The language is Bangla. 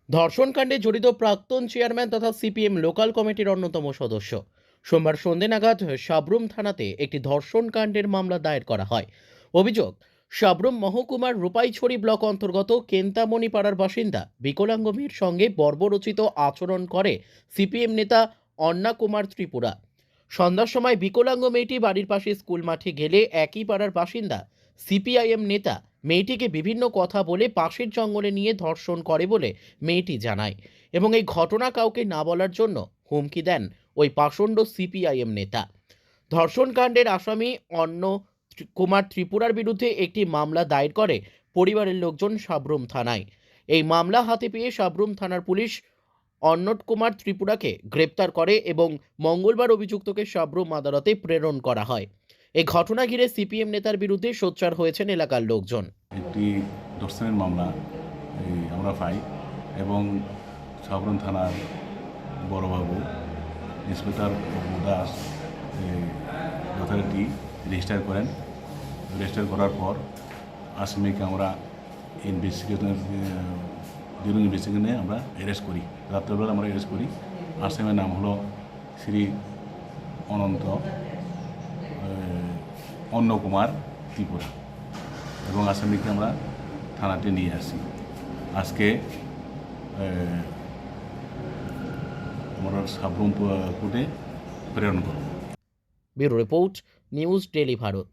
ধর্ষণকাণ্ডে জড়িত প্রাক্তন চেয়ারম্যান তথা সিপিএম লোকাল কমিটির অন্যতম সদস্য সোমবার সন্ধে নাগাদ সাবরুম থানাতে একটি ধর্ষণকাণ্ডের মামলা দায়ের করা হয়। অভিযোগ, সাবরুম মহকুমার রূপাইছড়ি ব্লক অন্তর্গত কেন্তামণি পাড়ার বাসিন্দা বিকলাঙ্গ মেয়ের সঙ্গে বর্বরচিত আচরণ করে সিপিএম নেতা অন্না কুমার ত্রিপুরা। সন্ধ্যার সময় বিকলাঙ্গ মেয়েটি বাড়ির পাশে স্কুল মাঠে গেলে একই পাড়ার বাসিন্দা সিপিআইএম নেতা মেয়েটিকে বিভিন্ন কথা বলে পাশের জঙ্গলে নিয়ে ধর্ষণ করে বলে মেয়েটি জানায় এবং এই ঘটনা কাউকে না বলার জন্য হুমকি দেন ওই পাষণ্ড সিপিআইএম নেতা। ধর্ষণকাণ্ডের আসামি অন্য কুমার ত্রিপুরার বিরুদ্ধে একটি মামলা দায়ের করে পরিবারের লোকজন সাবরুম থানায়। এই মামলা হাতে পেয়ে সাবরুম থানার পুলিশ অন্নট কুমার ত্রিপুরাকে গ্রেপ্তার করে এবং মঙ্গলবার অভিযুক্তকে সাবরুম আদালতে প্রেরণ করা হয়। এই ঘটনা ঘিরে সিপিএম নেতার বিরুদ্ধে সোচ্চার হয়েছেন এলাকার লোকজন। একটি ধর্ষণের মামলা আমরা পাই এবং সাবরুম থানার বড়বাবু ইন্সপেক্টর বাবু দাস যথারীতি রেজিস্টার করেন। রেজিস্টার করার পর আসামিকে আমরা ইনভেস্টিগেশনে আমরা অ্যারেস্ট করি। রাত্রেবেলা আমরা অ্যারেস্ট করি। আসামির নাম হলো শ্রী অন্ন কুমার ত্রিপুরা এবং আসামিকে আমরা থানাতে নিয়ে আসি। আজকে আমরা সাবরুম কোর্টে প্রেরণ করব। Bureau report, news daily Bharat.